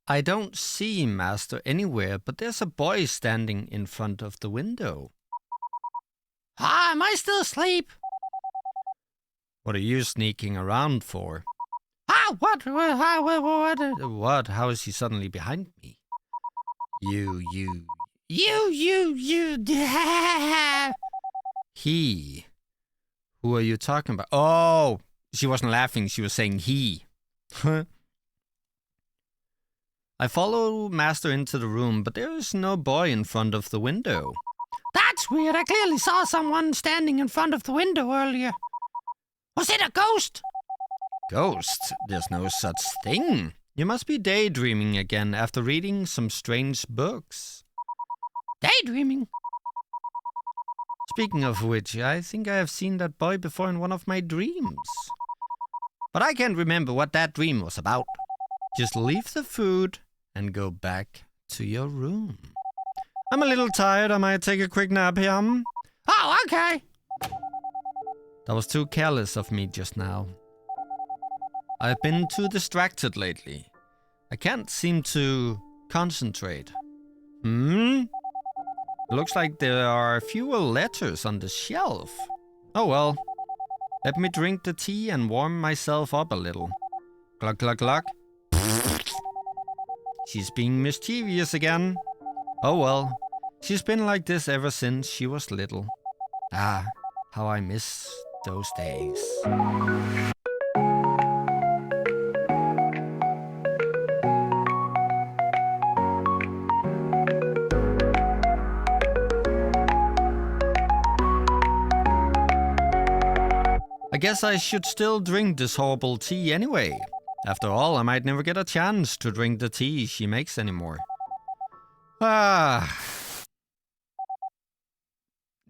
I don't see Master anywhere, but there's a boy standing in front of the window. Am I still asleep? What are you sneaking around for? What? What? How is he suddenly behind me? You. He. Who are you talking about? Oh, she wasn't laughing. She was saying he. I follow Master into the room, but there is no boy in front of the window. That's weird. I clearly saw someone standing in front of the window earlier. Was it a ghost? Ghost? There's no such thing. You must be daydreaming again after reading some strange books. Daydreaming? Speaking of which, I think I have seen that boy before in one of my dreams. But I can't remember what that dream was about. Just leave the food and go back to your room. I'm a little tired. I might take a quick nap here. Oh, okay. That was too careless of me just now. I've been too distracted lately. I can't seem to concentrate. It looks like there are fewer letters on the shelf. Oh well. Let me drink the tea and warm myself up a little. Glug, glug, glug. She's being mischievous again. Oh well. She's been like this ever since she was little. Ah, how I miss those days. I guess I should still drink this horrible tea anyway. After all, I might never get a chance to drink the tea she makes anymore.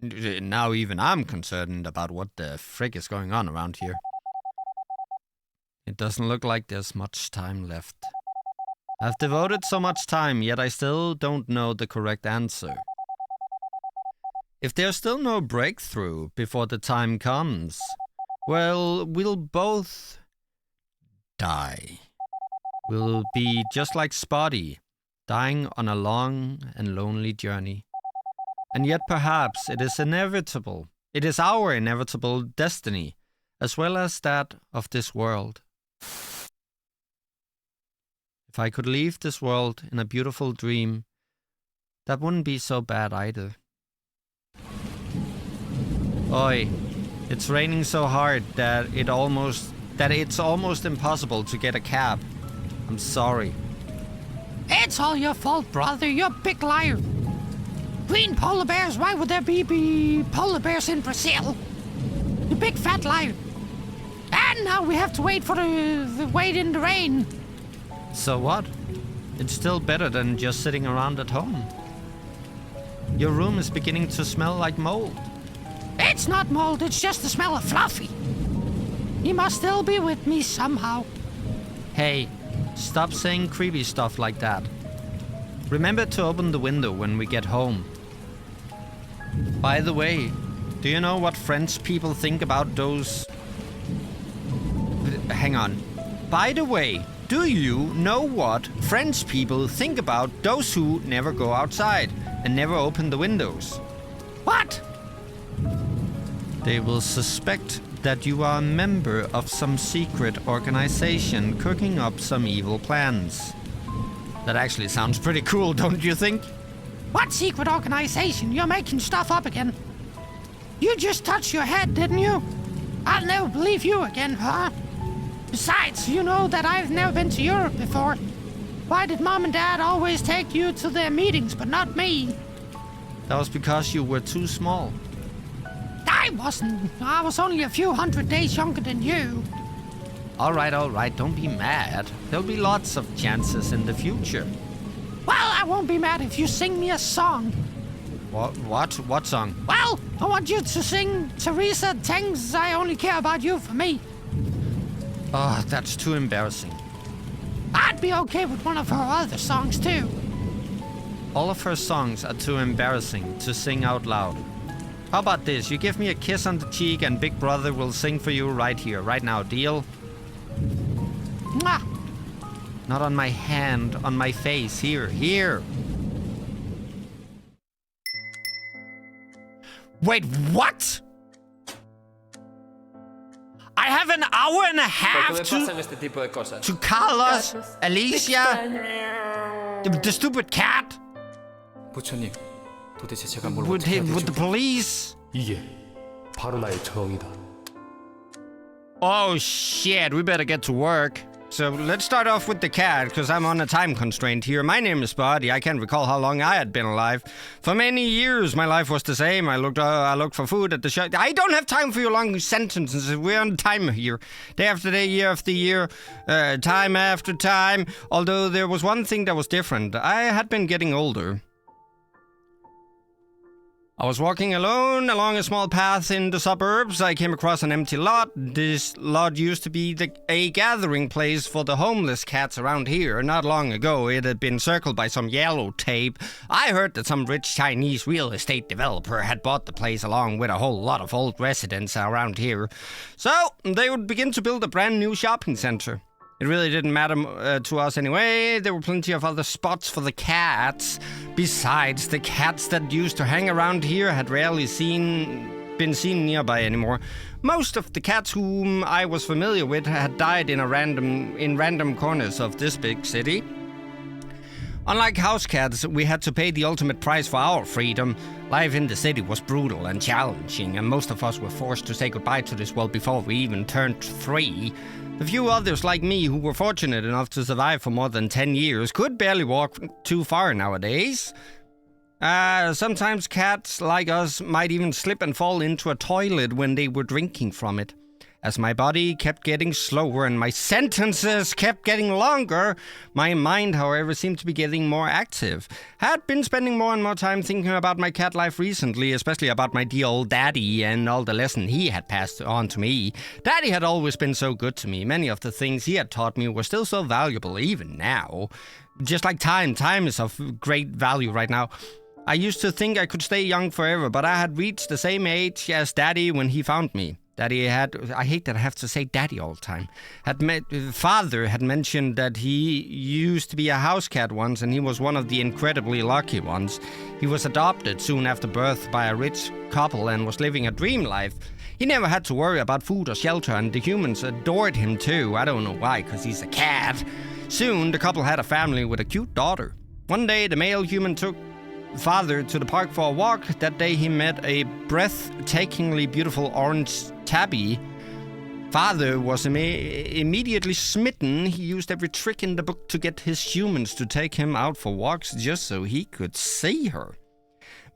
Now even I'm concerned about what the frick is going on around here. It doesn't look like there's much time left. I've devoted so much time, yet I still don't know the correct answer. If there's still no breakthrough before the time comes, well, we'll both die. We'll be just like Spotty, dying on a long and lonely journey. And yet perhaps it is inevitable. It is our inevitable destiny, as well as that of this world. If I could leave this world in a beautiful dream, that wouldn't be so bad either. Oi, it's raining so hard that it's almost impossible to get a cab. I'm sorry. It's all your fault, brother. You're a big liar. Green polar bears? Why would there be polar bears in Brazil? You big fat liar. And now we have to wait for the wait in the rain. So what? It's still better than just sitting around at home. Your room is beginning to smell like mold. It's not mold, it's just the smell of Fluffy. He must still be with me somehow. Hey, stop saying creepy stuff like that. Remember to open the window when we get home. By the way, do you know what French people think about those... Hang on. By the way, do you know what French people think about those who never go outside and never open the windows? What? They will suspect that you are a member of some secret organization cooking up some evil plans. That actually sounds pretty cool, don't you think? What secret organization? You're making stuff up again. You just touched your head, didn't you? I'll never believe you again, huh? Besides, you know that I've never been to Europe before. Why did Mom and Dad always take you to their meetings, but not me? That was because you were too small. I wasn't. I was only a few hundred days younger than you. All right, don't be mad. There'll be lots of chances in the future. Well, I won't be mad if you sing me a song. What? What song? Well, I want you to sing Teresa Teng's I Only Care About You for me. Oh, that's too embarrassing. I'd be okay with one of her other songs, too. All of her songs are too embarrassing to sing out loud. How about this? You give me a kiss on the cheek and Big Brother will sing for you right here, right now. Deal? Mwah. Not on my hand, on my face. Here. Wait, what? I have an hour and a half to Carlos, Alicia, the stupid cat. 부처님, 도대체 제가 뭘 With 어떻게 해야 him, with 되죠? the police. 이게 바로 나의 처형이다. Oh shit, we better get to work. So let's start off with the cat, because I'm on a time constraint here. My name is Buddy. I can't recall how long I had been alive. For many years, my life was the same. I looked for food at the shop. I don't have time for your long sentences. We're on time here. Day after day, year after year, time after time. Although there was one thing that was different. I had been getting older. I was walking alone along a small path in the suburbs. I came across an empty lot. This lot used to be a gathering place for the homeless cats around here. Not long ago, it had been circled by some yellow tape. I heard that some rich Chinese real estate developer had bought the place along with a whole lot of old residents around here. So, they would begin to build a brand new shopping center. It really didn't matter to us anyway. There were plenty of other spots for the cats. Besides, the cats that used to hang around here had rarely been seen nearby anymore. Most of the cats whom I was familiar with had died in random corners of this big city. Unlike house cats, we had to pay the ultimate price for our freedom. Life in the city was brutal and challenging, and most of us were forced to say goodbye to this world before we even turned 3. The few others like me who were fortunate enough to survive for more than 10 years could barely walk too far nowadays. Sometimes cats like us might even slip and fall into a toilet when they were drinking from it. As my body kept getting slower and my sentences kept getting longer, my mind, however, seemed to be getting more active. Had been spending more and more time thinking about my cat life recently, especially about my dear old daddy and all the lessons he had passed on to me. Daddy had always been so good to me. Many of the things he had taught me were still so valuable, even now. Just like time is of great value right now. I used to think I could stay young forever, but I had reached the same age as Daddy when he found me. Daddy had, I hate that I have to say Daddy all the time, Father had mentioned that he used to be a house cat once, and he was one of the incredibly lucky ones. He was adopted soon after birth by a rich couple and was living a dream life. He never had to worry about food or shelter, and the humans adored him too. I don't know why, because he's a cat. Soon, the couple had a family with a cute daughter. One day, the male human took Father to the park for a walk. That day he met a breathtakingly beautiful orange tabby. Father was immediately smitten. He used every trick in the book to get his humans to take him out for walks just so he could see her.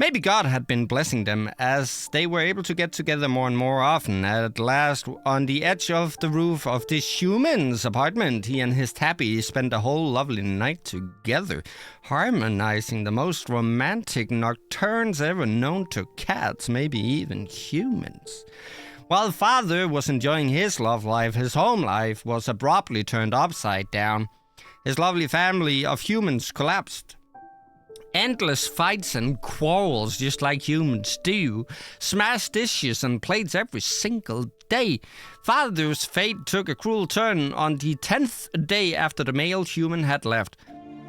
Maybe God had been blessing them as they were able to get together more and more often. At last, on the edge of the roof of this human's apartment, he and his tabby spent a whole lovely night together, harmonizing the most romantic nocturnes ever known to cats, maybe even humans. While Father was enjoying his love life, his home life was abruptly turned upside down. His lovely family of humans collapsed. Endless fights and quarrels, just like humans do. Smashed dishes and plates every single day. Father's fate took a cruel turn on the 10th day after the male human had left.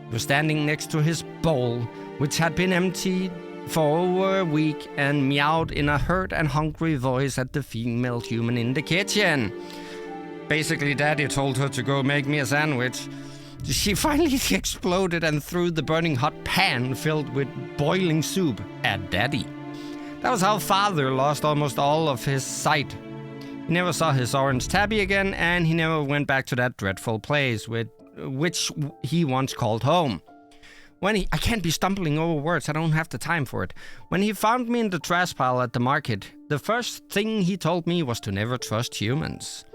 He was standing next to his bowl, which had been emptied for over a week, and meowed in a hurt and hungry voice at the female human in the kitchen. Basically, Daddy told her to go make me a sandwich. She finally exploded and threw the burning hot pan filled with boiling soup at Daddy. That was how Father lost almost all of his sight. He never saw his orange tabby again, and he never went back to that dreadful place which he once called home. I can't be stumbling over words, I don't have the time for it. When he found me in the trash pile at the market, the first thing he told me was to never trust humans.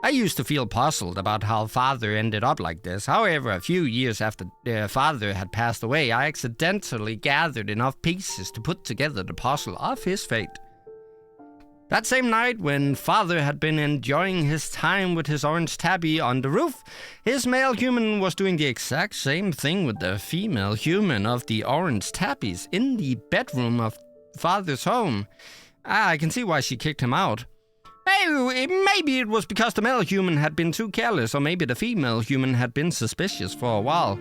I used to feel puzzled about how Father ended up like this. However, a few years after Father had passed away, I accidentally gathered enough pieces to put together the puzzle of his fate. That same night, when Father had been enjoying his time with his orange tabby on the roof, his male human was doing the exact same thing with the female human of the orange tabbies in the bedroom of Father's home. I can see why she kicked him out. Maybe it was because the male human had been too careless, or maybe the female human had been suspicious for a while.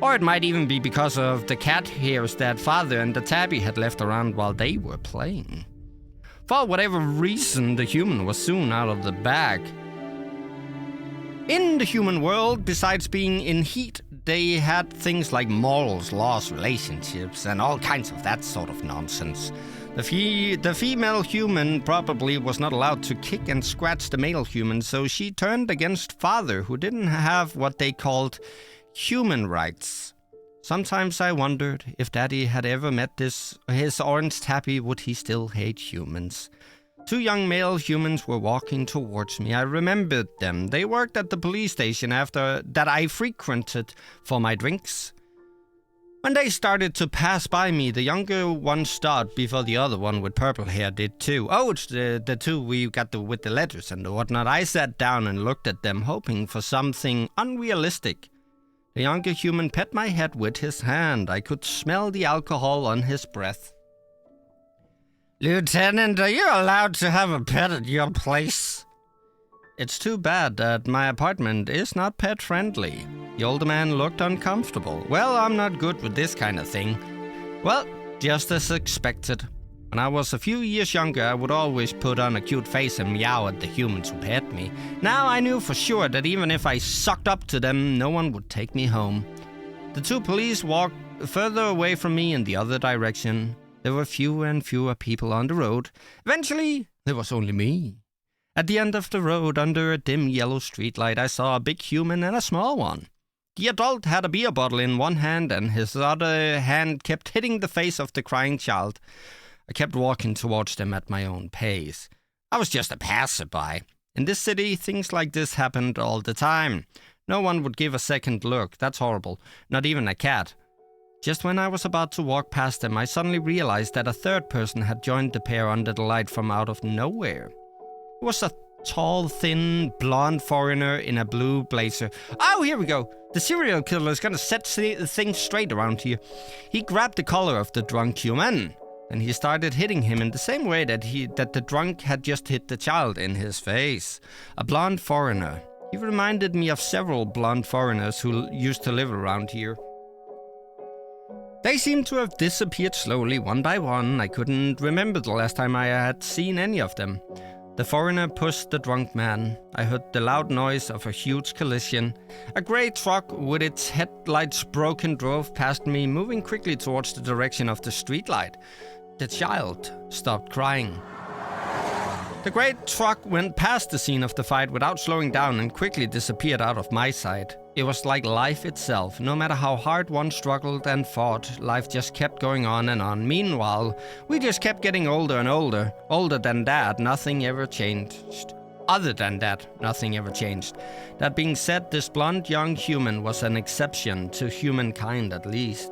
Or it might even be because of the cat hairs that Father and the tabby had left around while they were playing. For whatever reason, the human was soon out of the bag. In the human world, besides being in heat, they had things like morals, laws, relationships, and all kinds of that sort of nonsense. The female human probably was not allowed to kick and scratch the male human, so she turned against Father, who didn't have what they called human rights. Sometimes I wondered if Daddy had ever met his orange tabby, would he still hate humans? 2 young male humans were walking towards me. I remembered them. They worked at the police station after that I frequented for my drinks. When they started to pass by me, the younger one stopped before the other one with purple hair did too. Oh, it's the two we got with the letters and whatnot. I sat down and looked at them, hoping for something unrealistic. The younger human pet my head with his hand. I could smell the alcohol on his breath. Lieutenant, are you allowed to have a pet at your place? It's too bad that my apartment is not pet-friendly. The older man looked uncomfortable. Well, I'm not good with this kind of thing. Well, just as expected. When I was a few years younger, I would always put on a cute face and meow at the humans who pet me. Now I knew for sure that even if I sucked up to them, no one would take me home. The 2 police walked further away from me in the other direction. There were fewer and fewer people on the road. Eventually, there was only me. At the end of the road, under a dim yellow streetlight, I saw a big human and a small one. The adult had a beer bottle in one hand, and his other hand kept hitting the face of the crying child. I kept walking towards them at my own pace. I was just a passerby. In this city, things like this happened all the time. No one would give a second look. That's horrible. Not even a cat. Just when I was about to walk past them, I suddenly realized that a 3rd person had joined the pair under the light from out of nowhere. It was a tall, thin, blonde foreigner in a blue blazer. Oh, here we go. The serial killer is gonna set things straight around here. He grabbed the collar of the drunk human, and he started hitting him in the same way that the drunk had just hit the child in his face. A blonde foreigner. He reminded me of several blonde foreigners who used to live around here. They seemed to have disappeared slowly, one by one. I couldn't remember the last time I had seen any of them. The foreigner pushed the drunk man. I heard the loud noise of a huge collision. A grey truck with its headlights broken drove past me, moving quickly towards the direction of the streetlight. The child stopped crying. The grey truck went past the scene of the fight without slowing down and quickly disappeared out of my sight. It was like life itself. No matter how hard one struggled and fought, life just kept going on and on. Meanwhile, we just kept getting older and older. Older than that, nothing ever changed. Other than that, nothing ever changed. That being said, this blonde young human was an exception to humankind at least.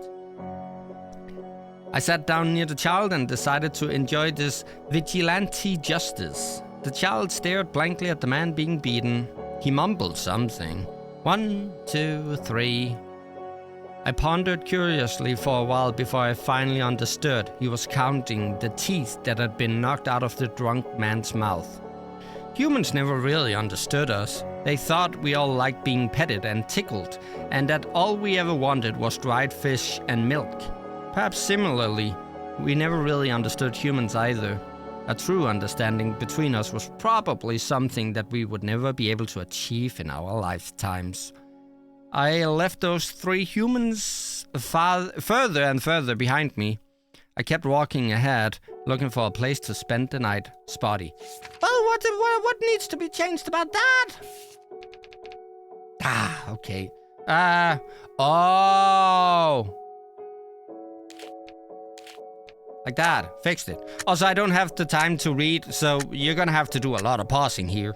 I sat down near the child and decided to enjoy this vigilante justice. The child stared blankly at the man being beaten. He mumbled something. 1, 2, 3. I pondered curiously for a while before I finally understood. He was counting the teeth that had been knocked out of the drunk man's mouth. Humans never really understood us. They thought we all liked being petted and tickled, and that all we ever wanted was dried fish and milk. Perhaps similarly, we never really understood humans either. A true understanding between us was probably something that we would never be able to achieve in our lifetimes. I left those 3 humans further and further behind me. I kept walking ahead, looking for a place to spend the night. Spotty. Oh, what needs to be changed about that? Okay. Oh. Like that. Fixed it. Also, I don't have the time to read, so you're gonna have to do a lot of pausing here.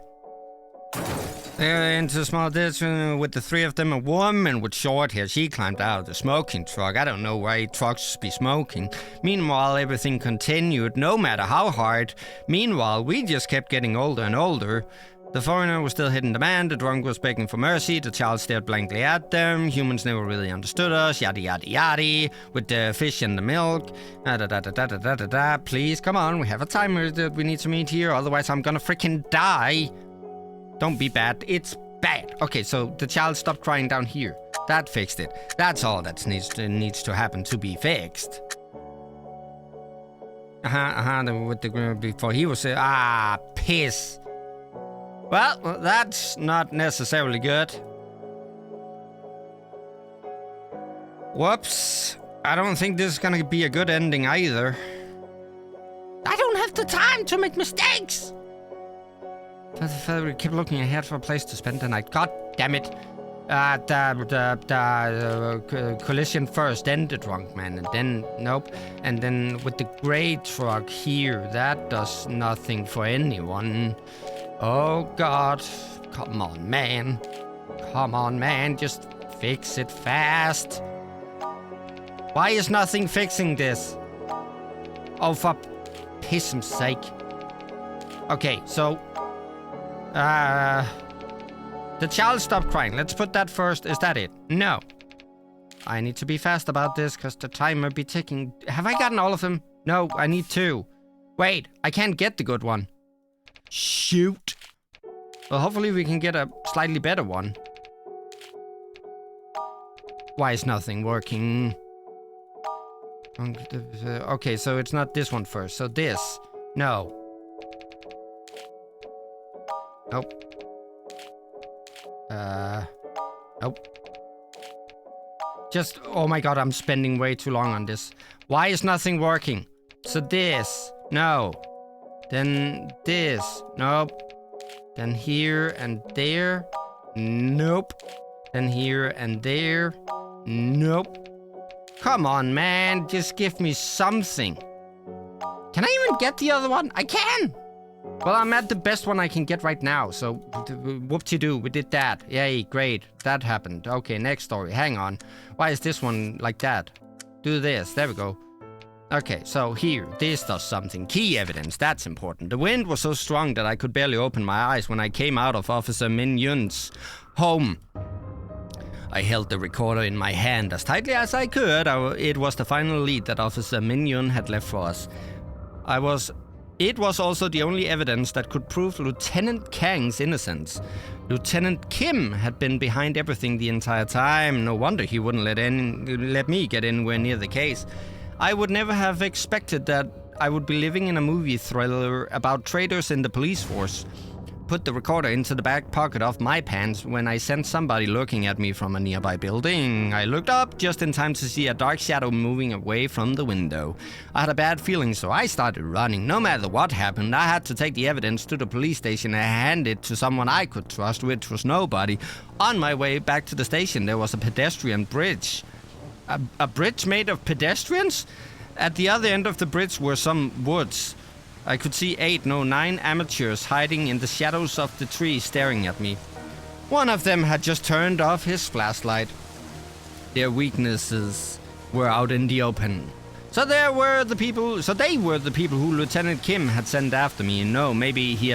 They're into a small ditch with the 3 of them. A woman with short hair. She climbed out of the smoking truck. I don't know why trucks be smoking. Meanwhile, everything continued, no matter how hard. Meanwhile, we just kept getting older and older. The foreigner was still hitting the man, the drunk was begging for mercy, the child stared blankly at them, humans never really understood us, yada yada yada, with the fish and the milk, please, come on, we have a timer that we need to meet here, otherwise I'm gonna freaking die. Don't be bad, it's bad. Okay, so the child stopped crying down here. That fixed it. That's all that needs to happen to be fixed. With the before he was piss. Well, that's not necessarily good. Whoops. I don't think this is gonna be a good ending either. I don't have the time to make mistakes. We keep looking ahead for a place to spend the night. God damn it. Collision first, then the drunk man, and then, nope. And then with the gray truck here, that does nothing for anyone. Oh God, come on man. Come on man, just fix it fast. Why is nothing fixing this? Oh, for piss's sake. Okay, so... the child stopped crying. Let's put that first. Is that it? No. I need to be fast about this because the timer be ticking. Have I gotten all of them? No, I need 2. Wait, I can't get the good one. Shoot. Well, hopefully we can get a slightly better one. Why is nothing working? Okay, so it's not this one first. So this. No. Nope. Nope. Just, oh my God, I'm spending way too long on this. Why is nothing working? So this. No. Then this. Nope. Then here and there. Nope. Then here and there. Nope. Come on, man. Just give me something. Can I even get the other one? I can! Well, I'm at the best one I can get right now, so whoop-de-doo, we did that. Yay, great. That happened. Okay, next story. Hang on. Why is this one like that? Do this. There we go. Okay, so here, this does something. Key evidence, that's important. The wind was so strong that I could barely open my eyes when I came out of Officer Mignon's home. I held the recorder in my hand as tightly as I could. It was the final lead that Officer Mignon had left for us. It was also the only evidence that could prove Lieutenant Kang's innocence. Lieutenant Kim had been behind everything the entire time. No wonder he wouldn't let me get anywhere near the case. I would never have expected that I would be living in a movie thriller about traitors in the police force. Put the recorder into the back pocket of my pants when I sensed somebody looking at me from a nearby building. I looked up just in time to see a dark shadow moving away from the window. I had a bad feeling, so I started running. No matter what happened, I had to take the evidence to the police station and hand it to someone I could trust, which was nobody. On my way back to the station, there was a pedestrian bridge. A bridge made of pedestrians? At the other end of the bridge were some woods. I could see 9 amateurs hiding in the shadows of the trees staring at me. One of them had just turned off his flashlight. Their weaknesses were out in the open. So they were the people who Lieutenant Kim had sent after me. No, maybe they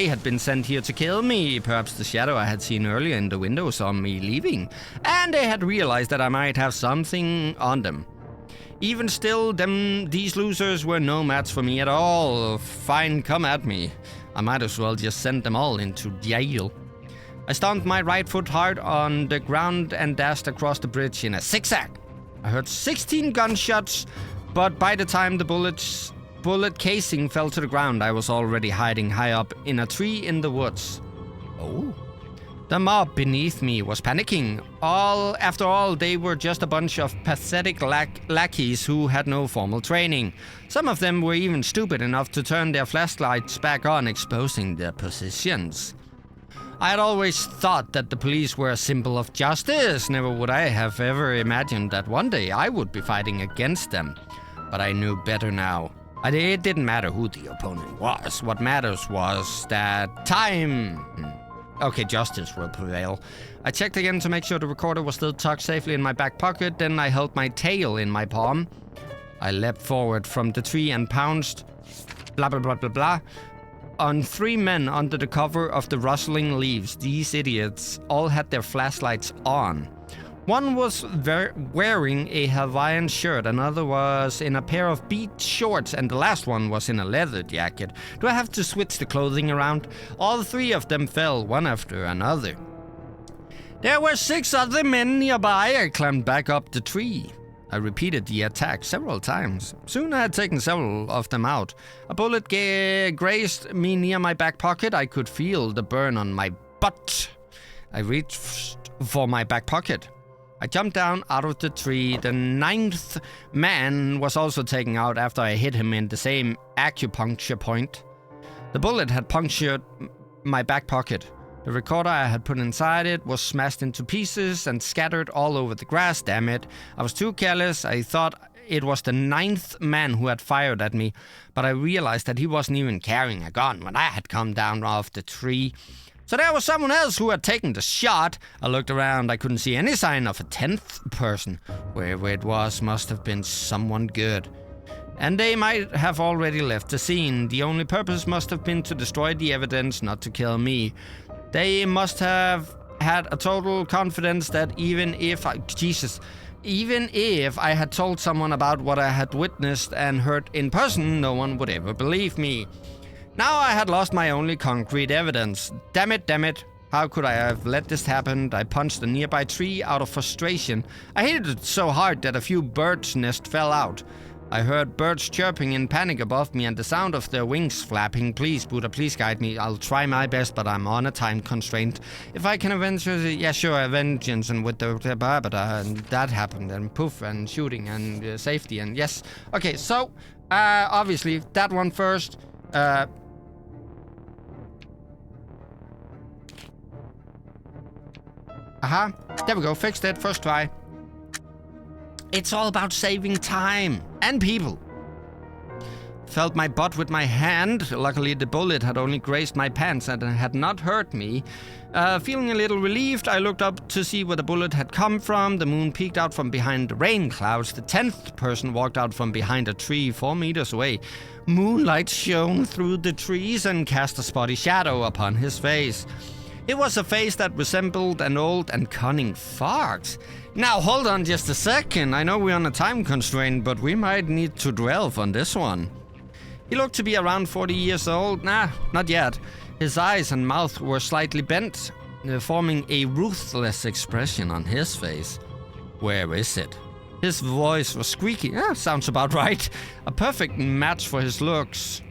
had been sent here to kill me. Perhaps the shadow I had seen earlier in the window saw me leaving, and they had realized that I might have something on them. Even still, these losers were no match for me at all. Fine, come at me. I might as well just send them all into jail. I stomped my right foot hard on the ground and dashed across the bridge in a zigzag. I heard 16 gunshots, but by the time the bullet casing fell to the ground, I was already hiding high up in a tree in the woods. Oh. The mob beneath me was panicking. After all, they were just a bunch of pathetic lackeys who had no formal training. Some of them were even stupid enough to turn their flashlights back on, exposing their positions. I had always thought that the police were a symbol of justice. Never would I have ever imagined that one day I would be fighting against them. But I knew better now. It didn't matter who the opponent was. What matters was that time... Okay, justice will prevail. I checked again to make sure the recorder was still tucked safely in my back pocket, then I held my tail in my palm. I leapt forward from the tree and pounced. Blah, blah, blah, blah, blah. on 3 men under the cover of the rustling leaves. These idiots all had their flashlights on. One was wearing a Hawaiian shirt, another was in a pair of beat shorts, and the last one was in a leather jacket. Do I have to switch the clothing around? All 3 of them fell, one after another. There were 6 other men nearby. I climbed back up the tree. I repeated the attack several times. Soon I had taken several of them out. A bullet grazed me near my back pocket. I could feel the burn on my butt. I reached for my back pocket. I jumped down out of the tree. The 9th man was also taken out after I hit him in the same acupuncture point. The bullet had punctured my back pocket. The recorder I had put inside it was smashed into pieces and scattered all over the grass. Damn it. I was too careless. I thought it was the 9th man who had fired at me, but I realized that he wasn't even carrying a gun when I had come down off the tree. So there was someone else who had taken the shot. I looked around. I couldn't see any sign of a 10th person. Wherever it was must have been someone good. And they might have already left the scene. The only purpose must have been to destroy the evidence, not to kill me. They must have had a total confidence that even if I had told someone about what I had witnessed and heard in person, no one would ever believe me. Now I had lost my only concrete evidence. Damn it. How could I have let this happen? I punched a nearby tree out of frustration. I hit it so hard that a few birds' nests fell out. I heard birds chirping in panic above me and the sound of their wings flapping. Please, Buddha, please guide me. I'll try my best, but I'm on a time constraint. If I can avenge, vengeance, and with the and that happened, and poof, and shooting, and safety, and yes. Okay, so, obviously, that one first. There we go, fixed it, first try. It's all about saving time and people. Felt my butt with my hand. Luckily, the bullet had only grazed my pants and had not hurt me. Feeling a little relieved, I looked up to see where the bullet had come from. The moon peeked out from behind the rain clouds. The 10th person walked out from behind a tree 4 meters away. Moonlight shone through the trees and cast a spotty shadow upon his face. It was a face that resembled an old and cunning fox. Now, hold on just a second. I know we're on a time constraint, but we might need to dwell on this one. He looked to be around 40 years old. Nah, not yet. His eyes and mouth were slightly bent, forming a ruthless expression on his face. Where is it? His voice was squeaky. Sounds about right. A perfect match for his looks.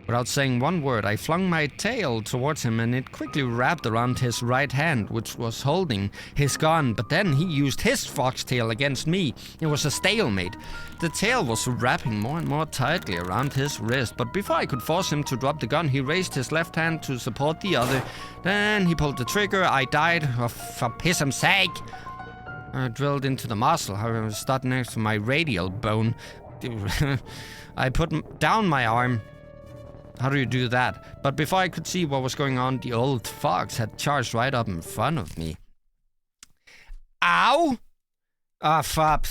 Without saying one word, I flung my tail towards him and it quickly wrapped around his right hand, which was holding his gun, but then he used his foxtail against me. It was a stalemate. The tail was wrapping more and more tightly around his wrist, but before I could force him to drop the gun, he raised his left hand to support the other. Then he pulled the trigger. I died, for piss and sake. I drilled into the muscle, however, stuck next to my radial bone. I put down my arm. How do you do that? But before I could see what was going on, the old fox had charged right up in front of me. Ow! Fab.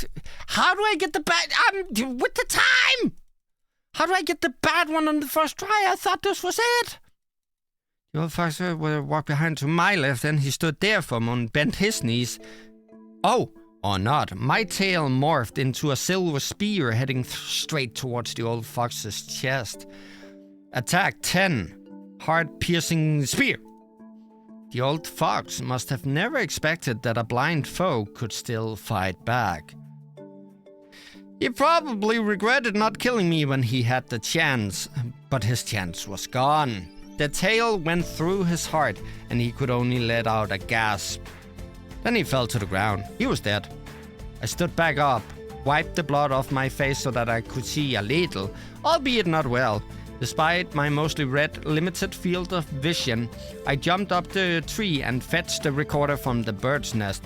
How do I get the bad... with the time! How do I get the bad one on the first try? I thought this was it. The old fox walked behind to my left, and he stood there for a moment, bent his knees. Oh, or not. My tail morphed into a silver spear heading straight towards the old fox's chest. Attack 10. Heart-piercing spear. The old fox must have never expected that a blind foe could still fight back. He probably regretted not killing me when he had the chance, but his chance was gone. The tail went through his heart, and he could only let out a gasp. Then he fell to the ground. He was dead. I stood back up, wiped the blood off my face so that I could see a little, albeit not well. Despite my mostly red, limited field of vision, I jumped up the tree and fetched the recorder from the bird's nest.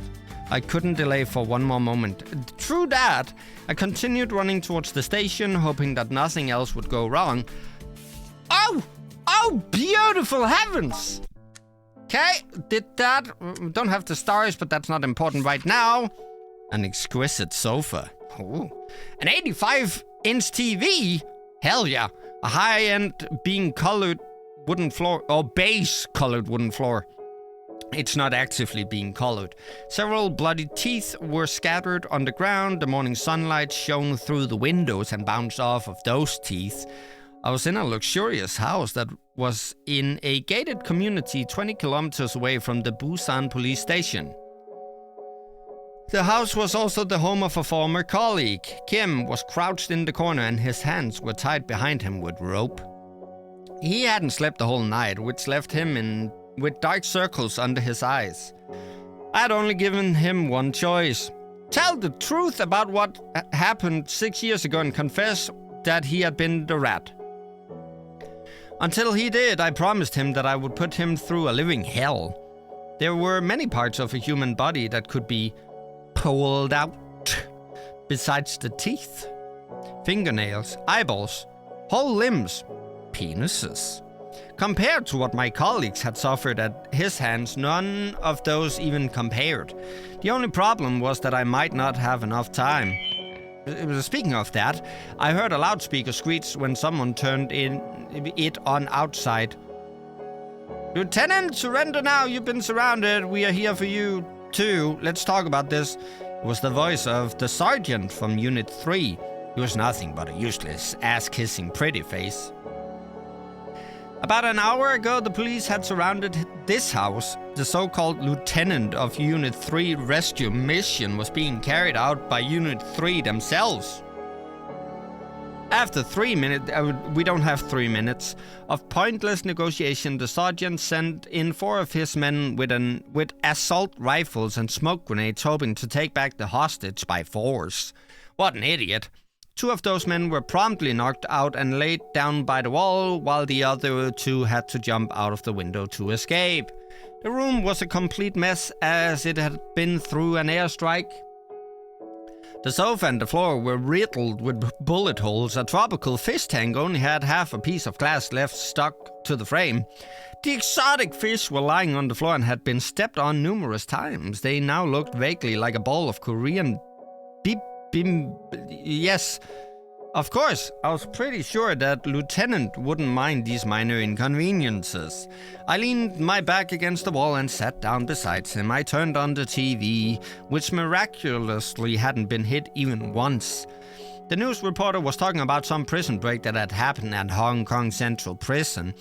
I couldn't delay for one more moment. True that, I continued running towards the station, hoping that nothing else would go wrong. Oh! Oh, beautiful heavens! Okay, did that. Don't have the stars, but that's not important right now. An exquisite sofa. Ooh. An 85-inch TV? Hell yeah. A high-end being colored wooden floor, or beige colored wooden floor. It's not actively being colored. Several bloody teeth were scattered on the ground. The morning sunlight shone through the windows and bounced off of those teeth. I was in a luxurious house that was in a gated community 20 kilometers away from the Busan police station. The house was also the home of a former colleague. Kim was crouched in the corner and his hands were tied behind him with rope. He hadn't slept the whole night, which left him with dark circles under his eyes. I had only given him one choice. Tell the truth about what happened 6 years ago and confess that he had been the rat. Until he did, I promised him that I would put him through a living hell. There were many parts of a human body that could be pulled out, besides the teeth. Fingernails, eyeballs, whole limbs, penises. Compared to what my colleagues had suffered at his hands, none of those even compared. The only problem was that I might not have enough time. Speaking of that, I heard a loudspeaker screech when someone turned it on outside. "Lieutenant, surrender now, you've been surrounded, we are here for you too, let's talk about this." It was the voice of the sergeant from Unit 3. He was nothing but a useless, ass-kissing pretty face. About an hour ago, the police had surrounded this house. The so-called lieutenant of Unit 3 rescue mission was being carried out by Unit 3 themselves. After 3 minutes, we don't have 3 minutes, of pointless negotiation, the sergeant sent in 4 of his men with assault rifles and smoke grenades, hoping to take back the hostage by force. What an idiot. 2 of those men were promptly knocked out and laid down by the wall, while the other 2 had to jump out of the window to escape. The room was a complete mess, as it had been through an airstrike. The sofa and the floor were riddled with bullet holes. A tropical fish tank only had half a piece of glass left stuck to the frame. The exotic fish were lying on the floor and had been stepped on numerous times. They now looked vaguely like a ball of Korean Yes, of course, I was pretty sure that Lieutenant wouldn't mind these minor inconveniences. I leaned my back against the wall and sat down beside him. I turned on the TV, which miraculously hadn't been hit even once. The news reporter was talking about some prison break that had happened at Hong Kong Central Prison.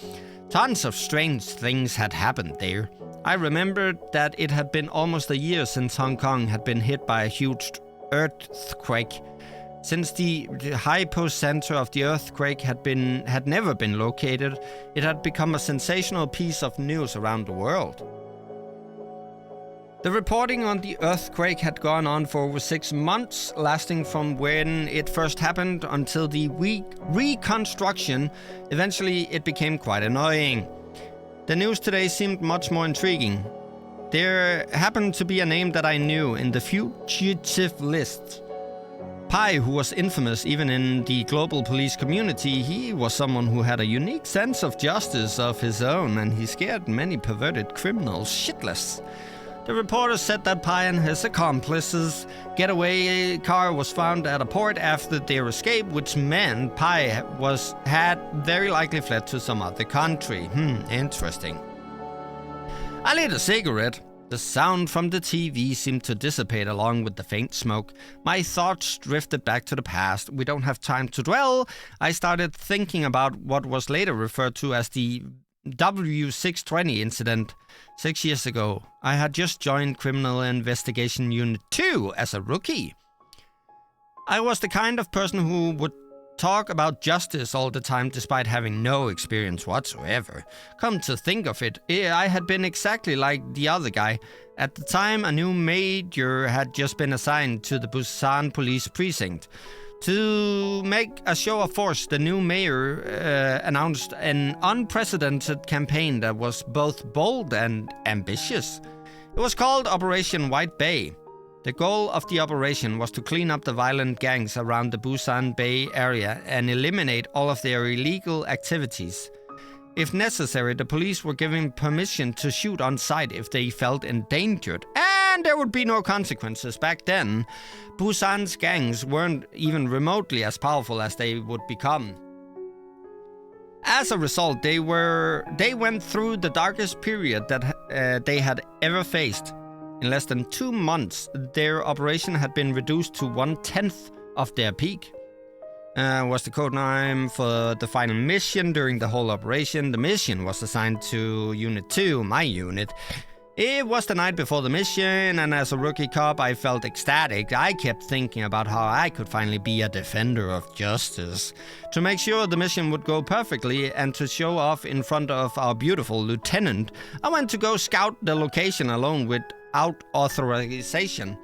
Tons of strange things had happened there. I remembered that it had been almost a year since Hong Kong had been hit by a huge earthquake. Since the hypocenter of the earthquake had never been located, it had become a sensational piece of news around the world. The reporting on the earthquake had gone on for over 6 months, lasting from when it first happened until the reconstruction. Eventually, it became quite annoying. The news today seemed much more intriguing. There happened to be a name that I knew in the fugitive list. Pai, who was infamous even in the global police community, he was someone who had a unique sense of justice of his own, and he scared many perverted criminals shitless. The reporter said that Pai and his accomplices' getaway car was found at a port after their escape, which meant Pai had very likely fled to some other country. Interesting. I lit a cigarette. The sound from the TV seemed to dissipate along with the faint smoke. My thoughts drifted back to the past. We don't have time to dwell. I started thinking about what was later referred to as the W620 incident. 6 years ago, I had just joined Criminal Investigation Unit 2 as a rookie. I was the kind of person who would talk about justice all the time despite having no experience whatsoever. Come to think of it, I had been exactly like the other guy. At the time, a new major had just been assigned to the Busan police precinct. To make a show of force, the new mayor announced an unprecedented campaign that was both bold and ambitious. It was called Operation White Bay. The goal of the operation was to clean up the violent gangs around the Busan Bay area and eliminate all of their illegal activities. If necessary, the police were given permission to shoot on sight if they felt endangered, and there would be no consequences. Back then, Busan's gangs weren't even remotely as powerful as they would become. As a result, they went through the darkest period that they had ever faced. In less than 2 months, their operation had been reduced to 1/10 of their peak. Was the code name for the final mission during the whole operation. The mission was assigned to Unit 2, my unit. It was the night before the mission, and as a rookie cop, I felt ecstatic. I kept thinking about how I could finally be a defender of justice. To make sure the mission would go perfectly and to show off in front of our beautiful lieutenant, I went to go scout the location alone without authorization.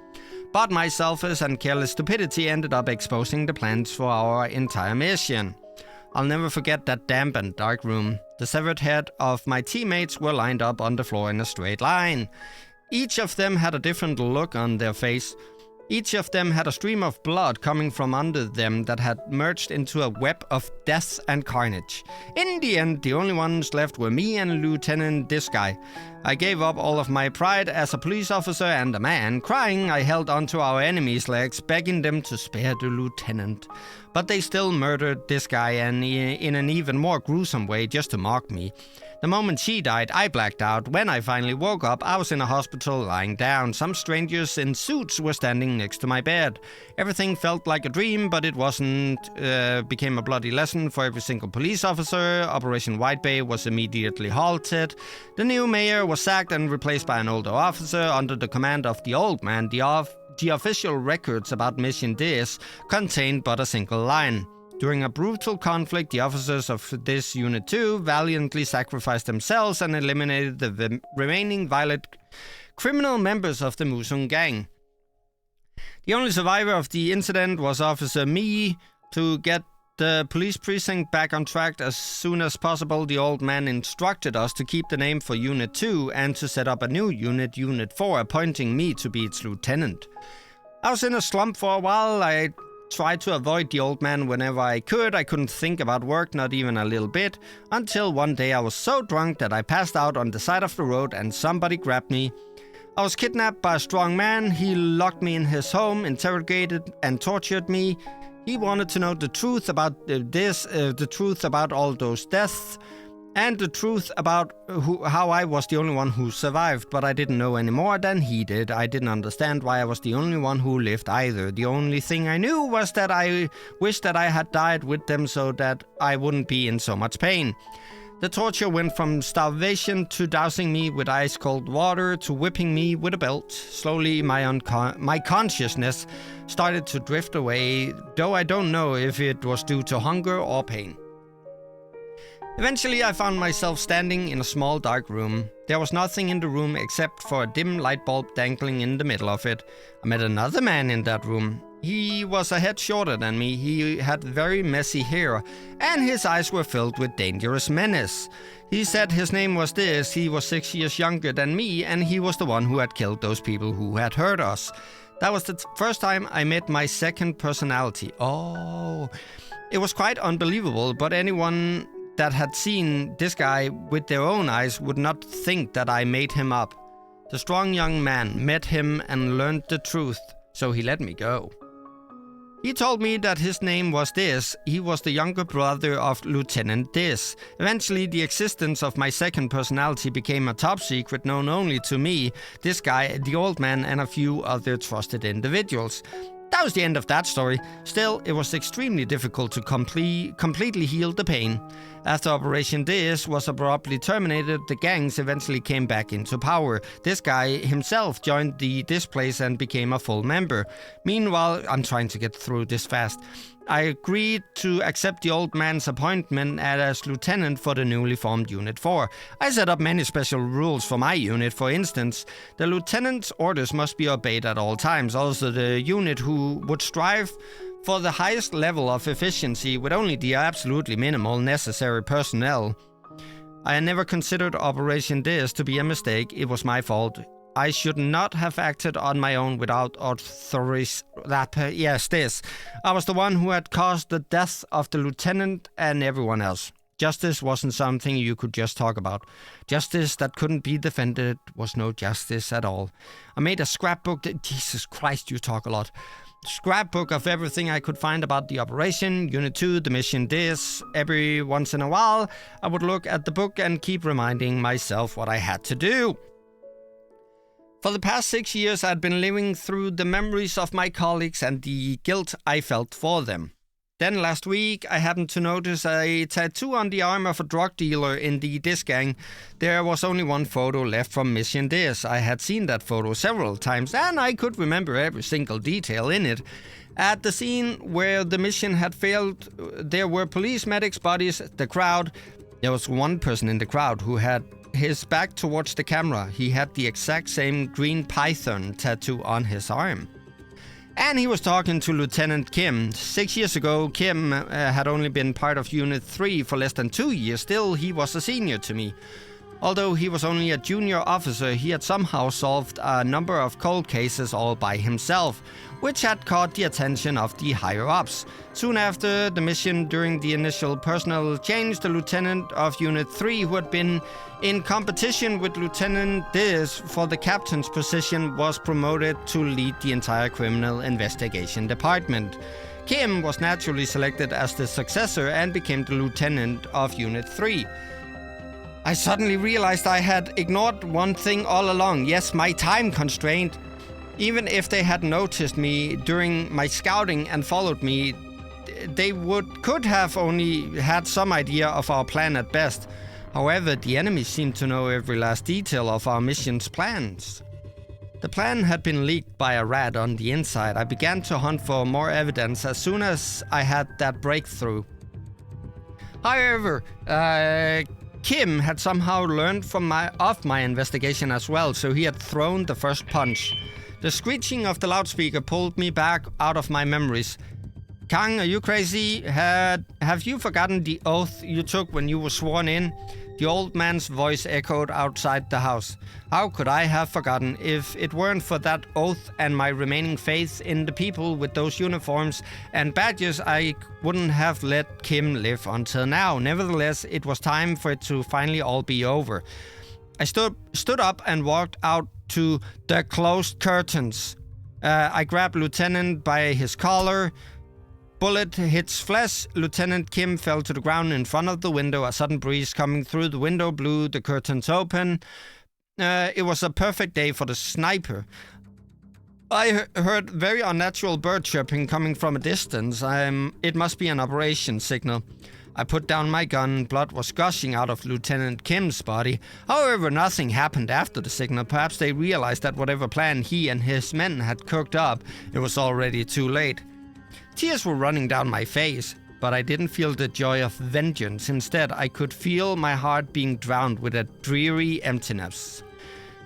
But my selfish and careless stupidity ended up exposing the plans for our entire mission. I'll never forget that damp and dark room. The severed head of my teammates were lined up on the floor in a straight line. Each of them had a different look on their face. Each of them had a stream of blood coming from under them that had merged into a web of death and carnage. In the end, the only ones left were me and Lieutenant this guy. I gave up all of my pride as a police officer and a man. Crying, I held onto our enemies' legs, begging them to spare the lieutenant. But they still murdered this guy, and in an even more gruesome way, just to mock me. The moment she died, I blacked out. When I finally woke up, I was in a hospital lying down. Some strangers in suits were standing next to my bed. Everything felt like a dream, but it wasn't. Became a bloody lesson for every single police officer. Operation White Bay was immediately halted. The new mayor was sacked and replaced by an older officer under the command of the old man. The official records about Mission Dis contained but a single line. During a brutal conflict, the officers of this Unit 2 valiantly sacrificed themselves and eliminated the remaining violent criminal members of the Musung gang. The only survivor of the incident was Officer Mi. To get the police precinct back on track as soon as possible, the old man instructed us to keep the name for Unit 2 and to set up a new unit, Unit 4, appointing me to be its lieutenant. I was in a slump for a while. I tried to avoid the old man whenever I could. I couldn't think about work, not even a little bit, until one day I was so drunk that I passed out on the side of the road and somebody grabbed me. I was kidnapped by a strong man. He locked me in his home, interrogated and tortured me. He wanted to know the truth about the truth about all those deaths, and the truth about how I was the only one who survived, but I didn't know any more than he did. I didn't understand why I was the only one who lived either. The only thing I knew was that I wished that I had died with them so that I wouldn't be in so much pain. The torture went from starvation to dousing me with ice-cold water to whipping me with a belt. Slowly, my consciousness started to drift away, though I don't know if it was due to hunger or pain. Eventually, I found myself standing in a small dark room. There was nothing in the room except for a dim light bulb dangling in the middle of it. I met another man in that room. He was a head shorter than me. He had very messy hair, and his eyes were filled with dangerous menace. He said his name was this. He was 6 years younger than me, and he was the one who had killed those people who had hurt us. That was the first time I met my second personality. Oh, it was quite unbelievable, but anyone that had seen this guy with their own eyes would not think that I made him up. The strong young man met him and learned the truth, so he let me go. He told me that his name was Dis. He was the younger brother of Lieutenant Dis. Eventually, the existence of my second personality became a top secret known only to me, this guy, the old man, and a few other trusted individuals. That was the end of that story. Still, it was extremely difficult to completely heal the pain. After Operation Dis was abruptly terminated, the gangs eventually came back into power. This guy himself joined the Displays and became a full member. Meanwhile, I'm trying to get through this fast. I agreed to accept the old man's appointment as lieutenant for the newly formed Unit 4. I set up many special rules for my unit. For instance, the lieutenant's orders must be obeyed at all times. Also, the unit who would strive for the highest level of efficiency with only the absolutely minimal necessary personnel. I never considered Operation Dis to be a mistake. It was my fault. I should not have acted on my own without authorization. Yes, this. I was the one who had caused the death of the lieutenant and everyone else. Justice wasn't something you could just talk about. Justice that couldn't be defended was no justice at all. I made a scrapbook. Jesus Christ, you talk a lot. scrapbook of everything I could find about the operation, Unit 2, the mission this. Every once in a while, I would look at the book and keep reminding myself what I had to do. For the past 6 years, I'd been living through the memories of my colleagues and the guilt I felt for them. Then last week, I happened to notice a tattoo on the arm of a drug dealer in the Dis gang. There was only one photo left from Mission Dis. I had seen that photo several times, and I could remember every single detail in it. At the scene where the mission had failed, there were police, medics, bodies, the crowd. There was one person in the crowd who had his back towards the camera. He had the exact same green python tattoo on his arm. And he was talking to Lieutenant Kim. 6 years ago, Kim had only been part of Unit 3 for less than 2 years. Still, he was a senior to me. Although he was only a junior officer, he had somehow solved a number of cold cases all by himself, which had caught the attention of the higher-ups. Soon after the mission, during the initial personnel change, the lieutenant of Unit 3, who had been in competition with Lieutenant Diz for the captain's position, was promoted to lead the entire criminal investigation department. Kim was naturally selected as the successor and became the lieutenant of Unit 3. I suddenly realized I had ignored one thing all along. Yes, my time constraint. Even if they had noticed me during my scouting and followed me, they could have only had some idea of our plan at best. However, the enemy seemed to know every last detail of our mission's plans. The plan had been leaked by a rat on the inside. I began to hunt for more evidence as soon as I had that breakthrough. However, Kim had somehow learned of my investigation as well, so he had thrown the first punch. The screeching of the loudspeaker pulled me back out of my memories. Kang, are you crazy? Have you forgotten the oath you took when you were sworn in? The old man's voice echoed outside the house. How could I have forgotten? If it weren't for that oath and my remaining faith in the people with those uniforms and badges, I wouldn't have let Kim live until now. Nevertheless, it was time for it to finally all be over. I stood up and walked out to the closed curtains. I grabbed Lieutenant by his collar. Bullet hits flesh. Lieutenant Kim fell to the ground in front of the window. A sudden breeze coming through the window blew the curtains open. It was a perfect day for the sniper. I heard very unnatural bird chirping coming from a distance. It must be an operation signal. I put down my gun. Blood was gushing out of Lieutenant Kim's body. However, nothing happened after the signal. Perhaps they realized that whatever plan he and his men had cooked up, it was already too late. Tears were running down my face, but I didn't feel the joy of vengeance. Instead, I could feel my heart being drowned with a dreary emptiness.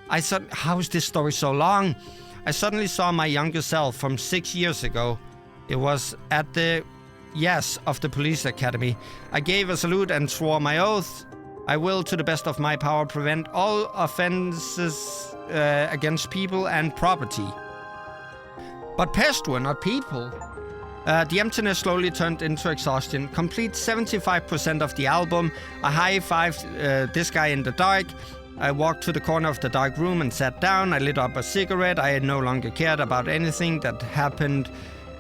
How is this story so long? I suddenly saw my younger self from 6 years ago. It was at the of the police academy. I gave a salute and swore my oath. I will, to the best of my power, prevent all offenses against people and property. But pests were not people. The emptiness slowly turned into exhaustion. Complete 75% of the album. I high-fived this guy in the dark. I walked to the corner of the dark room and sat down. I lit up a cigarette. I no longer cared about anything that happened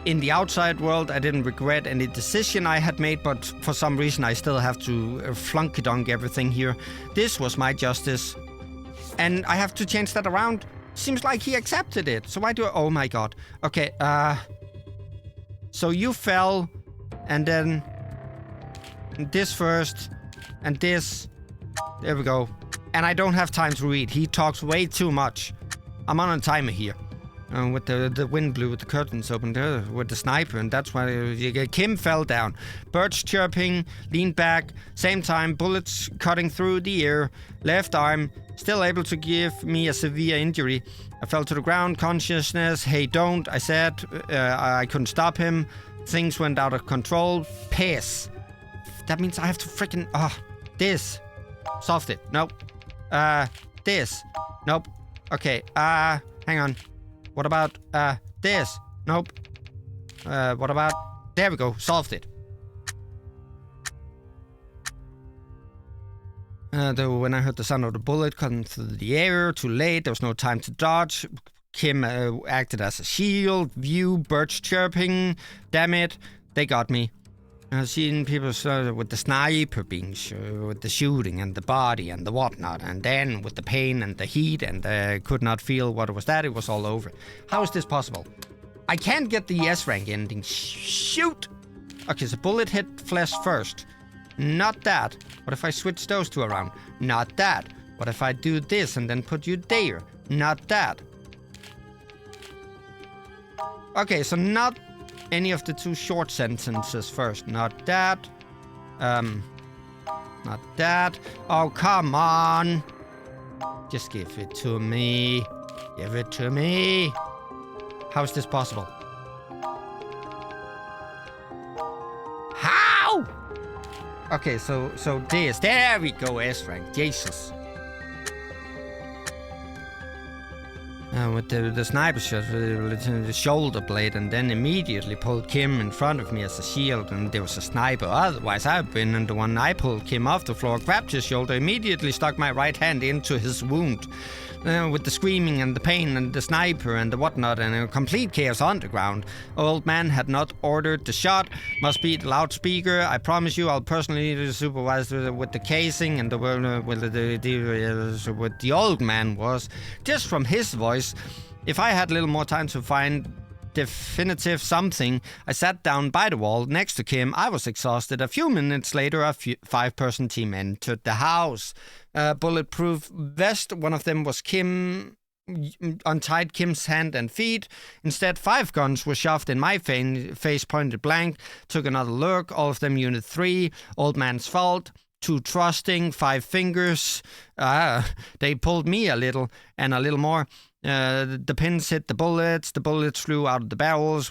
in the outside world. I didn't regret any decision I had made, but for some reason I still have to flunky-dunk everything here. This was my justice. And I have to change that around. Seems like he accepted it. So why do I... Oh my god. Okay, so you fell, and then this first, and this. There we go. And I don't have time to read. He talks way too much. I'm on a timer here. With the wind blew with the curtains open there with the sniper, and that's why Kim fell down. Birds chirping, leaned back. Same time, bullets cutting through the ear. Left arm, still able to give me a severe injury. I fell to the ground, consciousness. Hey, don't, I said. I couldn't stop him. Things went out of control. Piss. That means I have to freaking... this. Solved it. Nope. This. Nope. Okay, hang on. What about, this? Nope. What about... There we go. Solved it. Though when I heard the sound of the bullet cutting through the air, too late. There was no time to dodge. Kim acted as a shield, view, birds chirping. Damn it, they got me. I've seen people with the sniper being with the shooting and the body and the whatnot, and then with the pain and the heat and could not feel what it was that. It was all over. How is this possible? I can't get the S rank ending. Shoot! Okay, so bullet hit flesh first. Not that. What if I switch those two around? Not that. What if I do this and then put you there? Not that. Okay, so not any of the two short sentences first. Not that. Not that. Oh, come on. Just give it to me. Give it to me. How is this possible? How? Okay, so this. There we go, S rank. Jesus. With the sniper shot, the shoulder blade, and then immediately pulled Kim in front of me as a shield, and there was a sniper. Otherwise, I've been the one. I pulled Kim off the floor, grabbed his shoulder, immediately stuck my right hand into his wound. With the screaming and the pain and the sniper and the whatnot and a complete chaos underground. Old man had not ordered the shot. Must be the loudspeaker. I promise you, I'll personally supervise with the casing and with the old man was. Just from his voice, if I had a little more time to find definitive something, I sat down by the wall next to Kim. I was exhausted. A few minutes later, a 5-person team entered the house. Bulletproof vest. One of them was Kim. Untied Kim's hand and feet. Instead, 5 guns were shoved in my face, pointed blank. Took another look. All of them Unit 3. Old man's fault. Too trusting. 5 fingers. They pulled me a little and a little more. The pins hit the bullets. The bullets flew out of the barrels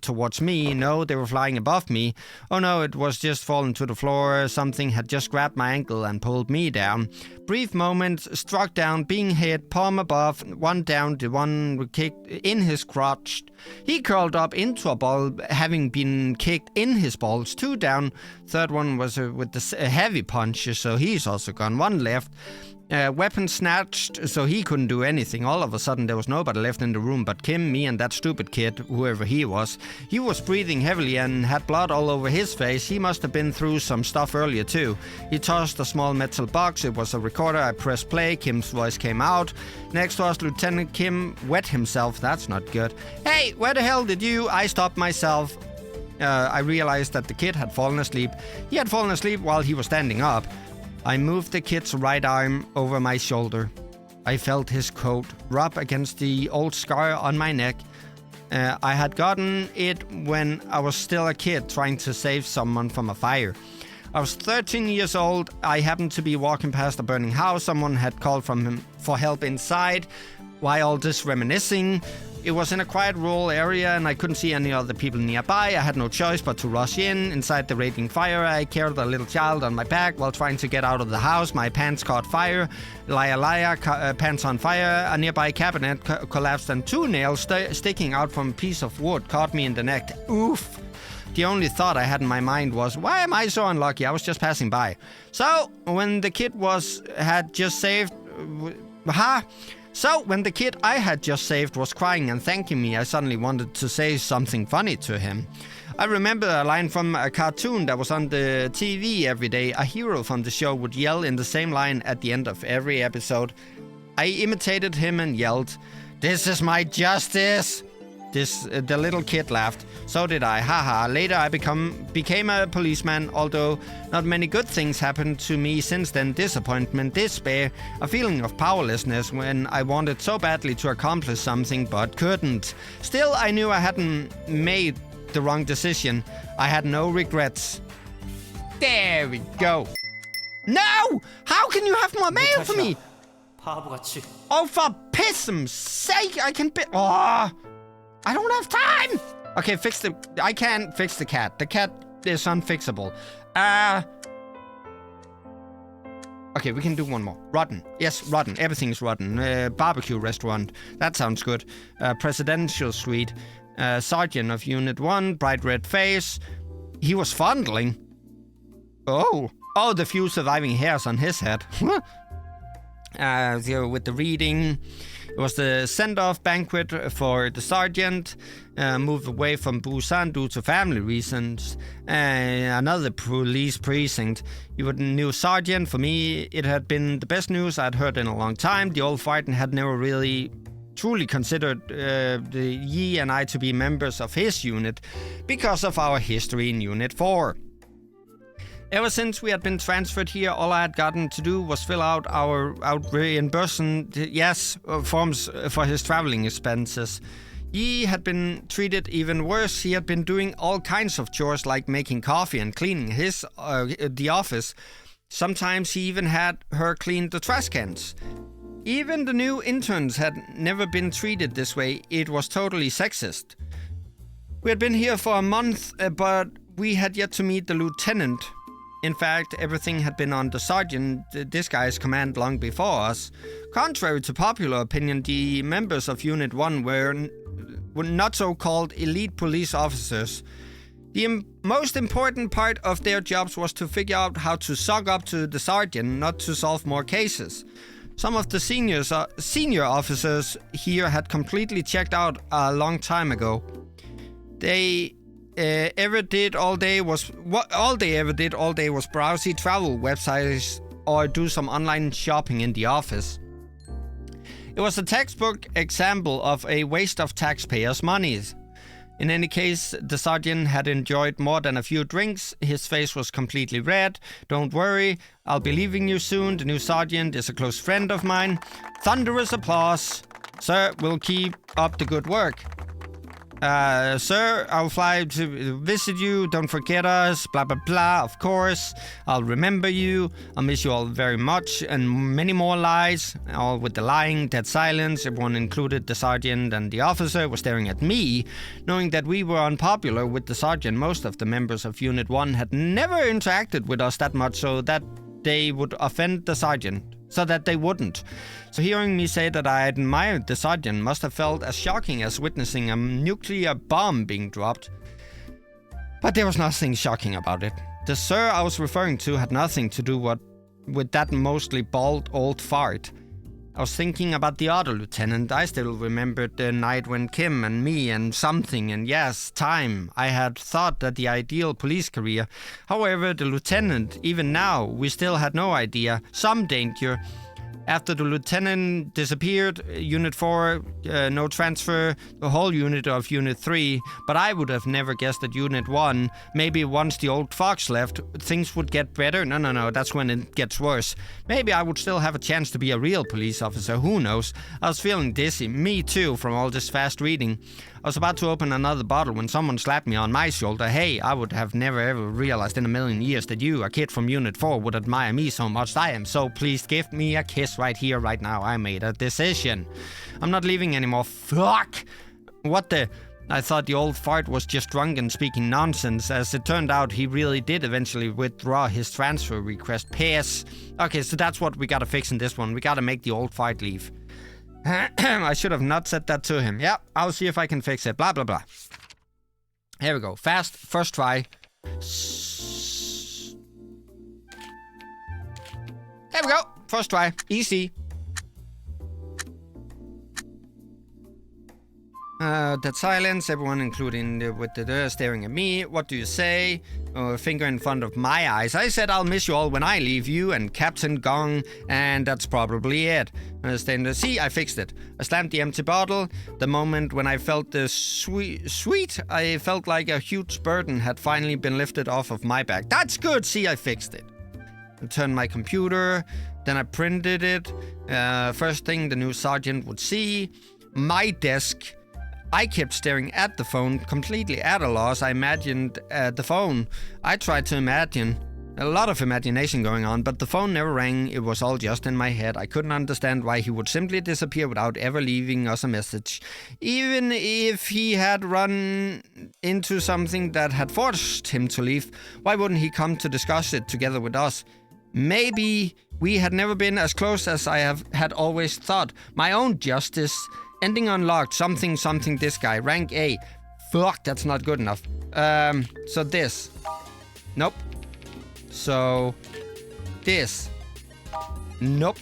towards me. No, they were flying above me. Oh no, it was just falling to the floor. Something had just grabbed my ankle and pulled me down. Brief moment, struck down, being hit, palm above, one down, the one kicked in his crotch. He curled up into a ball, having been kicked in his balls. 2 down. Third one was with the heavy punch, so he's also gone. 1 left. Weapon snatched, so he couldn't do anything. All of a sudden, there was nobody left in the room but Kim, me, and that stupid kid, whoever he was. He was breathing heavily and had blood all over his face. He must have been through some stuff earlier, too. He tossed a small metal box. It was a recorder. I pressed play. Kim's voice came out. Next was Lieutenant Kim. Wet himself. That's not good. Hey, where the hell did you? I stopped myself. I realized that the kid had fallen asleep. He had fallen asleep while he was standing up. I moved the kid's right arm over my shoulder. I felt his coat rub against the old scar on my neck. I had gotten it when I was still a kid trying to save someone from a fire. I was 13 years old. I happened to be walking past a burning house. Someone had called from him for help inside. Why all this reminiscing? It was in a quiet rural area and I couldn't see any other people nearby. I had no choice but to rush in. Inside the raging fire, I carried a little child on my back while trying to get out of the house. My pants caught fire. Liar, pants on fire. A nearby cabinet collapsed and 2 nails sticking out from a piece of wood caught me in the neck. Oof. The only thought I had in my mind was, why am I so unlucky? I was just passing by. So, when the kid had just saved... So, when the kid I had just saved was crying and thanking me, I suddenly wanted to say something funny to him. I remember a line from a cartoon that was on the TV every day. A hero from the show would yell in the same line at the end of every episode. I imitated him and yelled, "This is my justice!" The little kid laughed. So did I. Haha. Later I became a policeman, although not many good things happened to me since then. Disappointment, despair, a feeling of powerlessness when I wanted so badly to accomplish something but couldn't. Still, I knew I hadn't made the wrong decision. I had no regrets. There we go. No! How can you have more mail for me? 바보같이. Oh, for piss's sake, I can Oh! I don't have time! Okay, I can't fix the cat. The cat is unfixable. Okay, we can do one more. Rotten. Yes, rotten. Everything's rotten. Barbecue restaurant. That sounds good. Presidential suite. Sergeant of Unit 1. Bright red face. He was fondling. Oh, the few surviving hairs on his head. With the reading. It was the send-off banquet for the sergeant, moved away from Busan due to family reasons. Another police precinct. You were the new sergeant. For me, it had been the best news I'd heard in a long time. The old fighting had never really truly considered Yi and I to be members of his unit because of our history in Unit 4. Ever since we had been transferred here, all I had gotten to do was fill out our reimbursement, forms for his traveling expenses. Yi had been treated even worse. He had been doing all kinds of chores like making coffee and cleaning the office. Sometimes he even had her clean the trash cans. Even the new interns had never been treated this way. It was totally sexist. We had been here for a month, but we had yet to meet the lieutenant. In fact, everything had been under Sergeant, this guy's command long before us. Contrary to popular opinion, the members of Unit 1 were not so-called elite police officers. The most important part of their jobs was to figure out how to suck up to the Sergeant, not to solve more cases. Some of the senior officers here had completely checked out a long time ago. They ever did all day was browse travel websites or do some online shopping in the office. It was a textbook example of a waste of taxpayers' monies. In any case, the sergeant had enjoyed more than a few drinks. His face was completely red. Don't worry, I'll be leaving you soon. The new sergeant is a close friend of mine. Thunderous applause. Sir, we'll keep up the good work. Sir, I'll fly to visit you. Don't forget us. Blah, blah, blah. Of course. I'll remember you. I'll miss you all very much. And many more lies. All with the lying, dead silence. Everyone, included the sergeant and the officer, was staring at me. Knowing that we were unpopular with the sergeant, most of the members of Unit 1 had never interacted with us that much so that they would offend the sergeant. So that they wouldn't. So hearing me say that I admired the sergeant must have felt as shocking as witnessing a nuclear bomb being dropped. But there was nothing shocking about it. The sir I was referring to had nothing to do with that mostly bald old fart. I was thinking about the other lieutenant. I still remembered the night when Kim and me and something and yes, time. I had thought that the ideal police career. However, the lieutenant, even now, we still had no idea. Some danger. After the lieutenant disappeared, Unit 4, no transfer, the whole unit of Unit 3, but I would have never guessed that Unit 1, maybe once the old fox left, things would get better. No, that's when it gets worse. Maybe I would still have a chance to be a real police officer, who knows? I was feeling dizzy, me too, from all this fast reading. I was about to open another bottle when someone slapped me on my shoulder. Hey, I would have never ever realized in a million years that you, a kid from Unit 4, would admire me so much. I am so pleased. Give me a kiss right here, right now. I made a decision. I'm not leaving anymore. Fuck! What the... I thought the old fart was just drunk and speaking nonsense. As it turned out, he really did eventually withdraw his transfer request. Piss. Okay, so that's what we gotta fix in this one. We gotta make the old fart leave. I should have not said that to him. Yeah, I'll see if I can fix it. Blah, blah, blah. Here we go. Fast. First try. There we go. First try. Easy. That silence, everyone including with the staring at me. What do you say? Finger in front of my eyes. I said I'll miss you all when I leave you and Captain Gong, and that's probably it. See, I fixed it. I slammed the empty bottle. The moment when I felt the sweet, I felt like a huge burden had finally been lifted off of my back. That's good. See, I fixed it. I turned my computer, then I printed it. First thing the new sergeant would see, my desk. I kept staring at the phone, completely at a loss. I imagined the phone. I tried to imagine. A lot of imagination going on, but the phone never rang. It was all just in my head. I couldn't understand why he would simply disappear without ever leaving us a message. Even if he had run into something that had forced him to leave, why wouldn't he come to discuss it together with us? Maybe we had never been as close as I had always thought. My own justice... Ending unlocked, something, this guy, rank A. Fuck, that's not good enough. So this. Nope. So, this. Nope.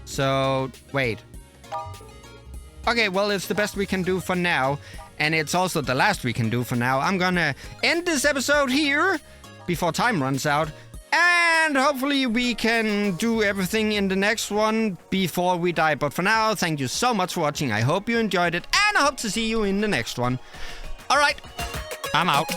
So, wait. Okay, well, it's the best we can do for now. And it's also the last we can do for now. I'm gonna end this episode here before time runs out. And hopefully we can do everything in the next one before we die. But for now, thank you so much for watching. I hope you enjoyed it. And I hope to see you in the next one. All right, I'm out.